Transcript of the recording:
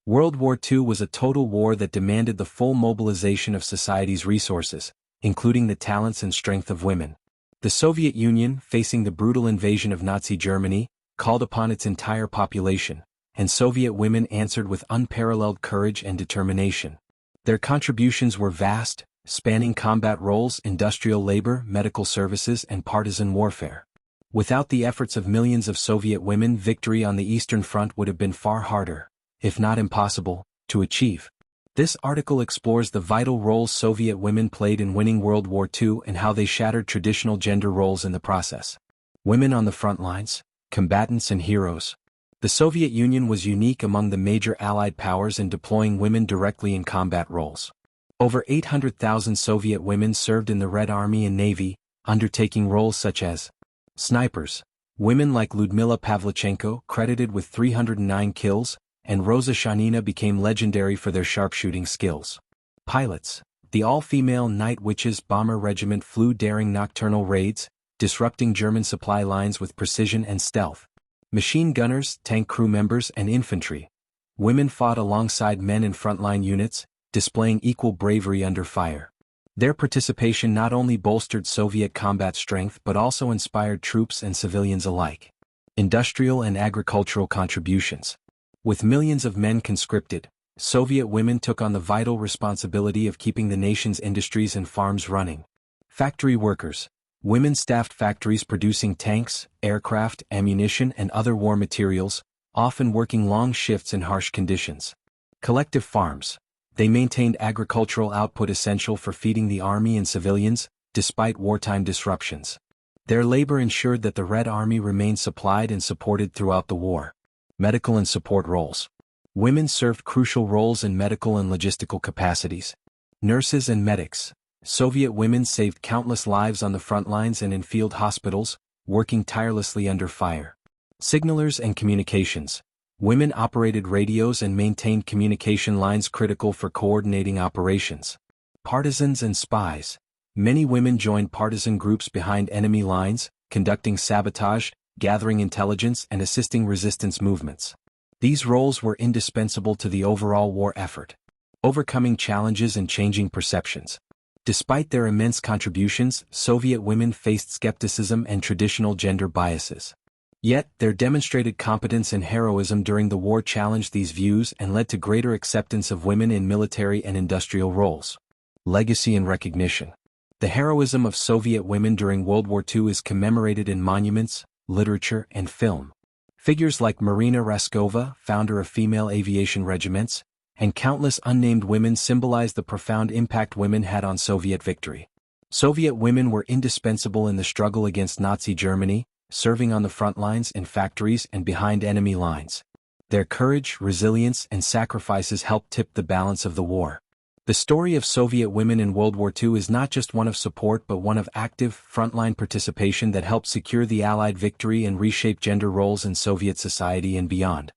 World War II was a total war that demanded the full mobilization of society's resources, including the talents and strength of women. The Soviet Union, facing the brutal invasion of Nazi Germany, called upon its entire population, and Soviet women answered with unparalleled courage and determination. Their contributions were vast, spanning combat roles, industrial labor, medical services, and partisan warfare. Without the efforts of millions of Soviet women, victory on the Eastern Front would have been far harder, if not impossible, to achieve. This article explores the vital roles Soviet women played in winning World War II and how they shattered traditional gender roles in the process. Women on the front lines, combatants and heroes. The Soviet Union was unique among the major Allied powers in deploying women directly in combat roles. Over 800,000 Soviet women served in the Red Army and Navy, undertaking roles such as snipers. Women like Lyudmila Pavlichenko, credited with 309 kills, and Rosa Shanina became legendary for their sharpshooting skills. Pilots. The all-female Night Witches bomber regiment flew daring nocturnal raids, disrupting German supply lines with precision and stealth. Machine gunners, tank crew members, and infantry. Women fought alongside men in frontline units, displaying equal bravery under fire. Their participation not only bolstered Soviet combat strength but also inspired troops and civilians alike. Industrial and agricultural contributions. With millions of men conscripted, Soviet women took on the vital responsibility of keeping the nation's industries and farms running. Factory workers. Women staffed factories producing tanks, aircraft, ammunition, and other war materials, often working long shifts in harsh conditions. Collective farms. They maintained agricultural output essential for feeding the army and civilians, despite wartime disruptions. Their labor ensured that the Red Army remained supplied and supported throughout the war. Medical and support roles. Women served crucial roles in medical and logistical capacities. Nurses and medics. Soviet women saved countless lives on the front lines and in field hospitals, working tirelessly under fire. Signalers and communications. Women operated radios and maintained communication lines critical for coordinating operations. Partisans and spies. Many women joined partisan groups behind enemy lines, conducting sabotage, gathering intelligence, and assisting resistance movements. These roles were indispensable to the overall war effort, overcoming challenges and changing perceptions. Despite their immense contributions, Soviet women faced skepticism and traditional gender biases. Yet, their demonstrated competence and heroism during the war challenged these views and led to greater acceptance of women in military and industrial roles. Legacy and recognition. The heroism of Soviet women during World War II is commemorated in monuments, literature, and film. Figures like Marina Raskova, founder of female aviation regiments, and countless unnamed women symbolize the profound impact women had on Soviet victory. Soviet women were indispensable in the struggle against Nazi Germany, serving on the front lines in factories and behind enemy lines. Their courage, resilience, and sacrifices helped tip the balance of the war. The story of Soviet women in World War II is not just one of support but one of active, frontline participation that helped secure the Allied victory and reshape gender roles in Soviet society and beyond.